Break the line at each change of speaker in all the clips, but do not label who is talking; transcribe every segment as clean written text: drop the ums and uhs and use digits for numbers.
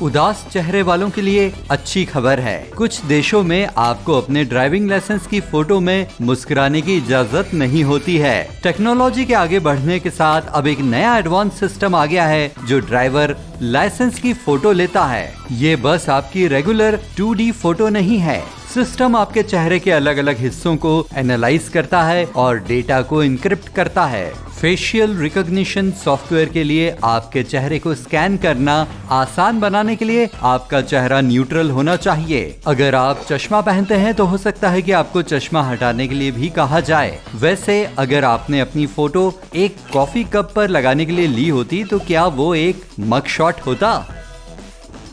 उदास चेहरे वालों के लिए अच्छी खबर है। कुछ देशों में आपको अपने ड्राइविंग लाइसेंस की फोटो में मुस्कुराने की इजाजत नहीं होती है। टेक्नोलॉजी के आगे बढ़ने के साथ अब एक नया एडवांस सिस्टम आ गया है जो ड्राइवर लाइसेंस की फोटो लेता है। ये बस आपकी रेगुलर 2D फोटो नहीं है। सिस्टम आपके चेहरे के अलग अलग हिस्सों को एनालाइज करता है और डेटा को इनक्रिप्ट करता है। फेशियल रिकॉग्निशन सॉफ्टवेयर के लिए आपके चेहरे को स्कैन करना आसान बनाने के लिए आपका चेहरा न्यूट्रल होना चाहिए। अगर आप चश्मा पहनते हैं तो हो सकता है कि आपको चश्मा हटाने के लिए भी कहा जाए। वैसे अगर आपने अपनी फोटो एक कॉफी कप पर लगाने के लिए ली होती तो क्या वो एक मग शॉट होता?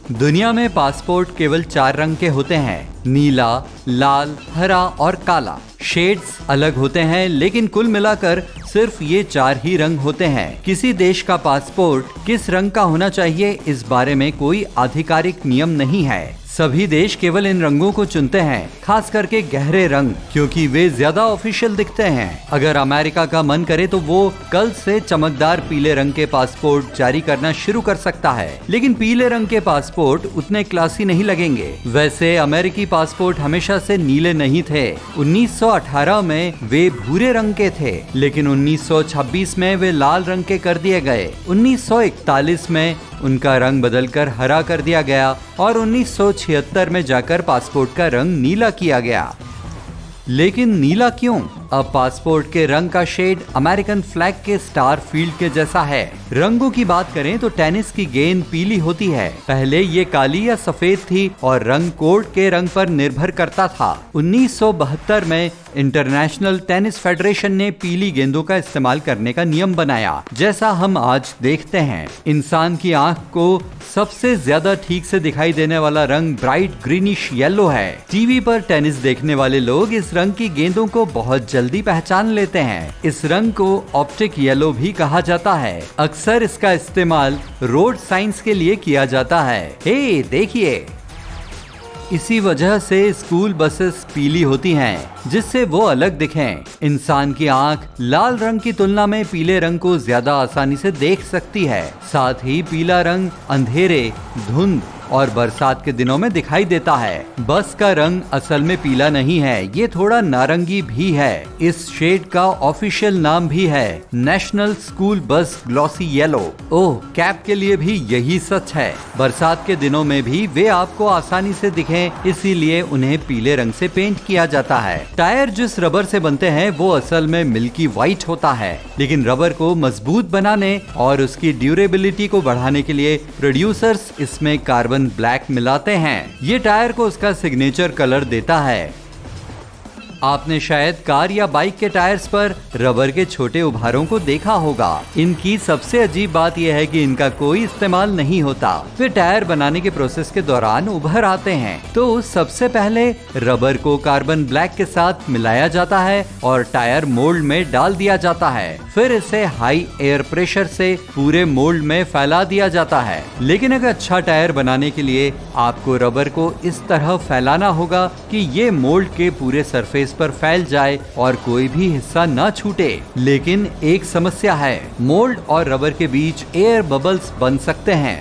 दुनिया में पासपोर्ट केवल 4 रंग के होते हैं, नीला, लाल, हरा और काला। शेड्स अलग होते हैं लेकिन कुल मिलाकर सिर्फ ये 4 ही रंग होते हैं। किसी देश का पासपोर्ट किस रंग का होना चाहिए इस बारे में कोई आधिकारिक नियम नहीं है। सभी देश केवल इन रंगों को चुनते हैं, खास करके गहरे रंग, क्योंकि वे ज्यादा ऑफिशियल दिखते हैं। अगर अमेरिका का मन करे तो वो कल से चमकदार पीले रंग के पासपोर्ट जारी करना शुरू कर सकता है, लेकिन पीले रंग के पासपोर्ट उतने क्लासी नहीं लगेंगे। वैसे अमेरिकी पासपोर्ट हमेशा से नीले नहीं थे। 1918 में वे भूरे रंग के थे, लेकिन 1926 में वे लाल रंग के कर दिए गए। 1941 में उनका रंग बदलकर हरा कर दिया गया और 1976 में जाकर पासपोर्ट का रंग नीला किया गया। लेकिन नीला क्यों? अब पासपोर्ट के रंग का शेड अमेरिकन फ्लैग के स्टार फील्ड के जैसा है। रंगों की बात करें तो टेनिस की गेंद पीली होती है। पहले ये काली या सफेद थी और रंग कोर्ट के रंग पर निर्भर करता था। 1972 में इंटरनेशनल टेनिस फेडरेशन ने पीली गेंदों का इस्तेमाल करने का नियम बनाया, जैसा हम आज देखते हैं। इंसान की आंख को सबसे ज्यादा ठीक से दिखाई देने वाला रंग ब्राइट ग्रीनिश येलो है। टीवी पर टेनिस देखने वाले लोग इस रंग की गेंदों को बहुत जल्दी पहचान लेते हैं। इस रंग को ऑप्टिक येलो भी कहा जाता है। अक्सर इसका इस्तेमाल रोड साइंस के लिए किया जाता है। हे देखिए, इसी वजह से स्कूल बसेस पीली होती हैं, जिससे वो अलग दिखें। इंसान की आंख लाल रंग की तुलना में पीले रंग को ज्यादा आसानी से देख सकती है। साथ ही पीला रंग अंधेरे, धुंध और बरसात के दिनों में दिखाई देता है। बस का रंग असल में पीला नहीं है, ये थोड़ा नारंगी भी है। इस शेड का ऑफिशियल नाम भी है national school bus glossy yellow. Oh, cap के लिए भी यही सच है। बरसात के दिनों में भी वे आपको आसानी से दिखें, इसीलिए उन्हें पीले रंग से पेंट किया जाता है। टायर जिस रबर से बनते हैं वो असल में मिल्की व्हाइट होता है, लेकिन रबर को मजबूत बनाने और उसकी ड्यूरेबिलिटी को बढ़ाने के लिए प्रोड्यूसर्स इसमें कार्बन ब्लैक मिलाते हैं। ये टायर को उसका सिग्नेचर कलर देता है। आपने शायद कार या बाइक के टायर्स पर रबर के छोटे उभारों को देखा होगा। इनकी सबसे अजीब बात यह है कि इनका कोई इस्तेमाल नहीं होता। वे टायर बनाने के प्रोसेस के दौरान उभर आते हैं। तो सबसे पहले रबर को कार्बन ब्लैक के साथ मिलाया जाता है और टायर मोल्ड में डाल दिया जाता है। फिर इसे हाई एयर प्रेशर से पूरे मोल्ड में फैला दिया जाता है। लेकिन एक अच्छा टायर बनाने के लिए आपको रबर को इस तरह फैलाना होगा कि ये मोल्ड के पूरे सरफेस पर फैल जाए और कोई भी हिस्सा न छूटे। लेकिन एक समस्या है, मोल्ड और रबर के बीच एयर बबल्स बन सकते हैं।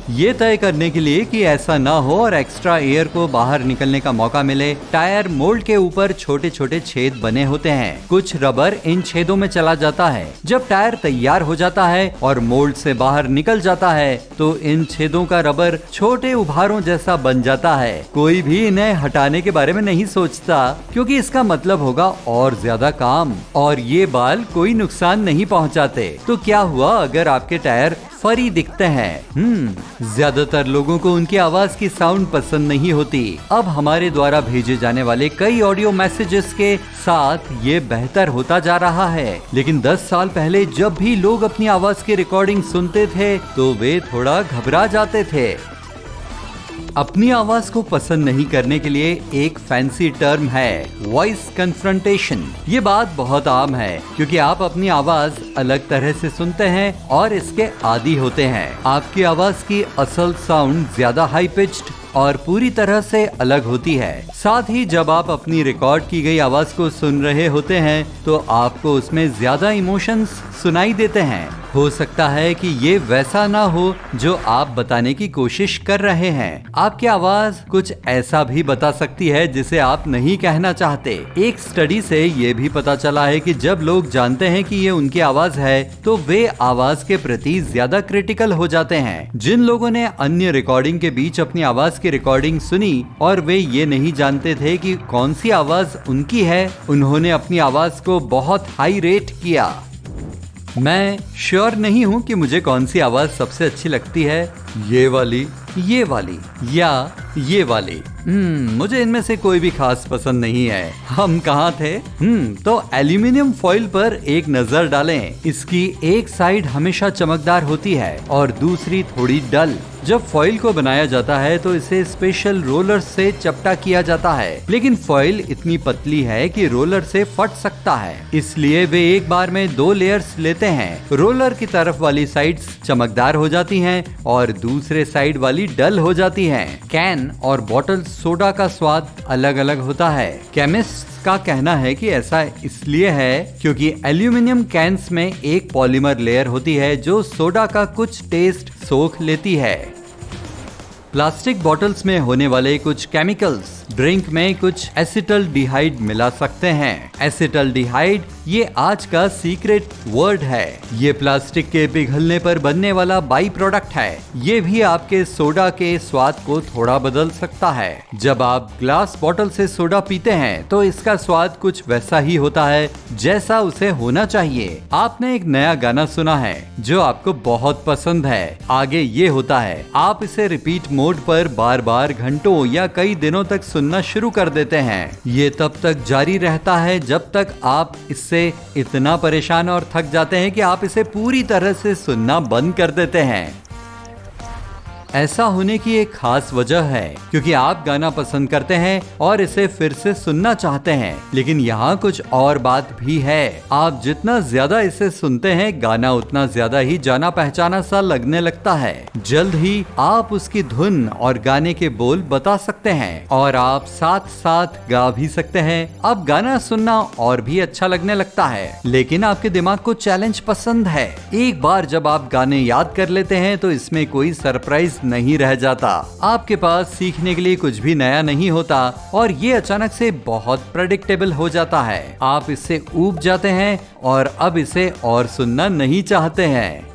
ये तय करने के लिए कि ऐसा ना हो और एक्स्ट्रा एयर को बाहर निकलने का मौका मिले, टायर मोल्ड के ऊपर छोटे छोटे छेद बने होते हैं। कुछ रबर इन छेदों में चला जाता है। जब टायर तैयार हो जाता है और मोल्ड से बाहर निकल जाता है तो इन छेदों का रबर छोटे उभारों जैसा बन जाता है। कोई भी इन्हें हटाने के बारे में नहीं सोचता, क्योंकि इसका मतलब होगा और ज्यादा काम, और ये बाल कोई नुकसान नहीं पहुंचाते। तो क्या हुआ अगर आपके टायर फरी दिखते हैं? ज्यादातर लोगों को उनकी आवाज की साउंड पसंद नहीं होती। अब हमारे द्वारा भेजे जाने वाले कई ऑडियो मैसेजेस के साथ ये बेहतर होता जा रहा है। लेकिन 10 साल पहले जब भी लोग अपनी आवाज की रिकॉर्डिंग सुनते थे तो वे थोड़ा घबरा जाते थे। अपनी आवाज को पसंद नहीं करने के लिए एक फैंसी टर्म है, वॉइस कन्फ्रंटेशन। ये बात बहुत आम है, क्योंकि आप अपनी आवाज अलग तरह से सुनते हैं और इसके आदी होते हैं। आपकी आवाज की असल साउंड ज्यादा हाई पिच्ड और पूरी तरह से अलग होती है। साथ ही जब आप अपनी रिकॉर्ड की गई आवाज को सुन रहे होते हैं तो आपको उसमें ज्यादा इमोशंस सुनाई देते हैं। हो सकता है कि ये वैसा ना हो जो आप बताने की कोशिश कर रहे हैं। आपकी आवाज कुछ ऐसा भी बता सकती है जिसे आप नहीं कहना चाहते। एक स्टडी से ये भी पता चला है कि जब लोग जानते हैं कि ये उनकी आवाज है तो वे आवाज के प्रति ज्यादा क्रिटिकल हो जाते हैं। जिन लोगों ने अन्य रिकॉर्डिंग के बीच अपनी आवाज की रिकॉर्डिंग सुनी और वे ये नहीं जानते थे कि कौन सी आवाज उनकी है, उन्होंने अपनी आवाज को बहुत हाई रेट किया। मैं श्योर नहीं हूँ कि मुझे कौन सी आवाज सबसे अच्छी लगती है, ये वाली या ये वाली। मुझे इनमें से कोई भी खास पसंद नहीं है। हम कहाँ थे? तो एल्यूमिनियम फॉइल पर एक नजर डालें। इसकी एक साइड हमेशा चमकदार होती है और दूसरी थोड़ी डल। जब फॉइल को बनाया जाता है तो इसे स्पेशल रोलर से चपटा किया जाता है, लेकिन फॉइल इतनी पतली है कि रोलर से फट सकता है। इसलिए वे एक बार में 2 लेयर्स लेते हैं। रोलर की तरफ वाली साइड्स चमकदार हो जाती हैं और दूसरे साइड वाली डल हो जाती हैं। कैन और बॉटल सोडा का स्वाद अलग अलग होता है। केमिस्ट का कहना है कि ऐसा इसलिए है क्योंकि एल्यूमिनियम कैन्स में एक पॉलीमर लेयर होती है जो सोडा का कुछ टेस्ट सोख लेती है। प्लास्टिक बॉटल्स में होने वाले कुछ केमिकल्स ड्रिंक में कुछ एसिटल्डिहाइड मिला सकते हैं। एसिटल्डिहाइड ये आज का सीक्रेट वर्ड है। ये प्लास्टिक के पिघलने पर बनने वाला बाई प्रोडक्ट है। ये भी आपके सोडा के स्वाद को थोड़ा बदल सकता है। जब आप ग्लास बॉटल से सोडा पीते हैं तो इसका स्वाद कुछ वैसा ही होता है जैसा उसे होना चाहिए। आपने एक नया गाना सुना है जो आपको बहुत पसंद है। आगे ये होता है, आप इसे रिपीट मोड पर बार बार घंटों या कई दिनों तक सुनना शुरू कर देते हैं। ये तब तक जारी रहता है जब तक आप इससे इतना परेशान और थक जाते हैं कि आप इसे पूरी तरह से सुनना बंद कर देते हैं। ऐसा होने की एक खास वजह है क्योंकि आप गाना पसंद करते हैं और इसे फिर से सुनना चाहते हैं, लेकिन यहाँ कुछ और बात भी है। आप जितना ज्यादा इसे सुनते हैं गाना उतना ज्यादा ही जाना पहचाना सा लगने लगता है। जल्द ही आप उसकी धुन और गाने के बोल बता सकते हैं और आप साथ साथ गा भी सकते हैं। अब गाना सुनना और भी अच्छा लगने लगता है, लेकिन आपके दिमाग को चैलेंज पसंद है। एक बार जब आप गाने याद कर लेते हैं तो इसमें कोई सरप्राइज नहीं रह जाता। आपके पास सीखने के लिए कुछ भी नया नहीं होता और ये अचानक से बहुत प्रेडिक्टेबल हो जाता है। आप इससे ऊब जाते हैं और अब इसे और सुनना नहीं चाहते हैं।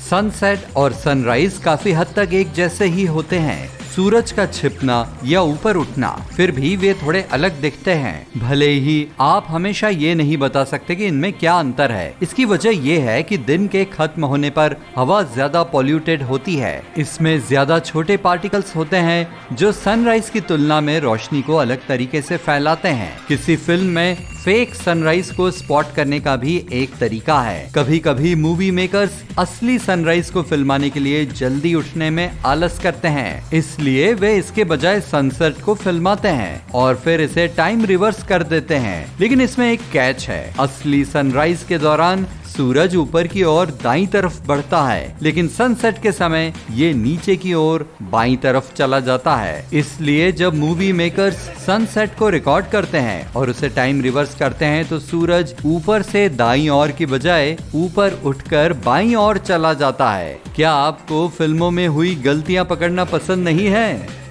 सनसेट और सनराइज काफी हद तक एक जैसे ही होते हैं। सूरज का छिपना या ऊपर उठना, फिर भी वे थोड़े अलग दिखते हैं। भले ही आप हमेशा ये नहीं बता सकते कि इनमें क्या अंतर है। इसकी वजह ये है कि दिन के खत्म होने पर हवा ज्यादा पॉल्यूटेड होती है। इसमें ज्यादा छोटे पार्टिकल्स होते हैं जो सनराइज की तुलना में रोशनी को अलग तरीके से फैलाते हैं। किसी फिल्म में फेक सनराइज को स्पॉट करने का भी एक तरीका है। कभी कभी मूवी मेकर्स असली सनराइज को फिल्माने के लिए जल्दी उठने में आलस करते हैं, इसलिए वे इसके बजाय सनसेट को फिल्माते हैं और फिर इसे टाइम रिवर्स कर देते हैं। लेकिन इसमें एक कैच है। असली सनराइज के दौरान सूरज ऊपर की ओर दाईं तरफ बढ़ता है, लेकिन सनसेट के समय ये नीचे की ओर बाईं तरफ चला जाता है। इसलिए जब मूवी मेकर्स सनसेट को रिकॉर्ड करते हैं और उसे टाइम रिवर्स करते हैं तो सूरज ऊपर से दाईं ओर की बजाय ऊपर उठकर बाईं ओर चला जाता है। क्या आपको फिल्मों में हुई गलतियां पकड़ना पसंद नहीं है?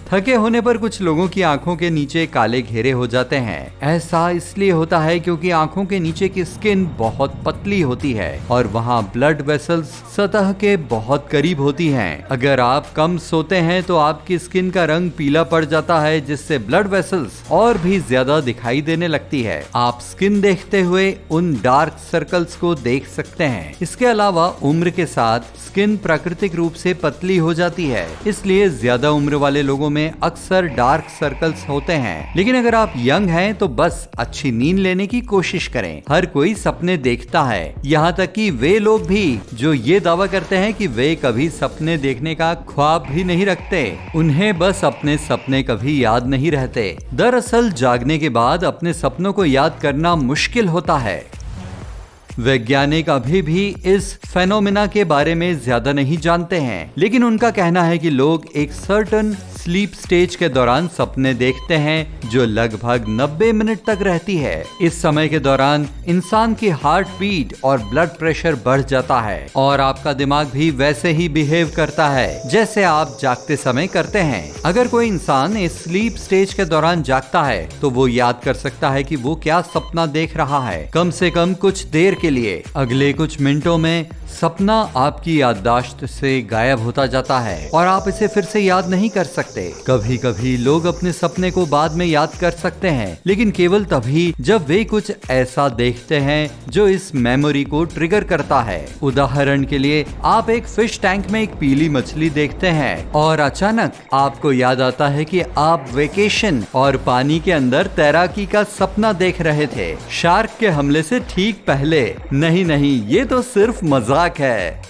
थके होने पर कुछ लोगों की आंखों के नीचे काले घेरे हो जाते हैं। ऐसा इसलिए होता है क्योंकि आंखों के नीचे की स्किन बहुत पतली होती है और वहाँ ब्लड वेसल्स सतह के बहुत करीब होती हैं। अगर आप कम सोते हैं तो आपकी स्किन का रंग पीला पड़ जाता है, जिससे ब्लड वेसल्स और भी ज्यादा दिखाई देने लगती है। आप स्किन देखते हुए उन डार्क सर्कल्स को देख सकते हैं। इसके अलावा उम्र के साथ स्किन प्राकृतिक रूप से पतली हो जाती है, इसलिए ज्यादा उम्र वाले लोगों में अक्सर डार्क सर्कल्स होते हैं। लेकिन अगर आप यंग हैं तो बस अच्छी नींद लेने की कोशिश करें। हर कोई सपने देखता है, यहाँ तक कि वे लोग भी जो ये दावा करते हैं कि वे कभी सपने देखने का ख्वाब भी नहीं रखते। उन्हें बस अपने सपने कभी याद नहीं रहते। दरअसल जागने के बाद अपने सपनों को याद करना मुश्किल होता है। वैज्ञानिक अभी भी इस फेनोमेना के बारे में ज्यादा नहीं जानते हैं, लेकिन उनका कहना है कि लोग एक सर्टेन स्लीप स्टेज के दौरान सपने देखते हैं जो लगभग 90 मिनट तक रहती है। इस समय के दौरान इंसान की हार्ट बीट और ब्लड प्रेशर बढ़ जाता है और आपका दिमाग भी वैसे ही बिहेव करता है जैसे आप जागते समय करते हैं। अगर कोई इंसान इस स्लीप स्टेज के दौरान जागता है तो वो याद कर सकता है कि वो क्या सपना देख रहा है, कम से कम कुछ देर के लिए। अगले कुछ मिनटों में सपना आपकी याददाश्त से गायब होता जाता है और आप इसे फिर से याद नहीं कर सकते। कभी कभी लोग अपने सपने को बाद में याद कर सकते हैं, लेकिन केवल तभी जब वे कुछ ऐसा देखते हैं जो इस मेमोरी को ट्रिगर करता है। उदाहरण के लिए, आप एक फिश टैंक में एक पीली मछली देखते हैं और अचानक आपको याद आता है कि आप वेकेशन और पानी के अंदर तैराकी का सपना देख रहे थे, शार्क के हमले से ठीक पहले। नहीं, ये तो सिर्फ मजाक है।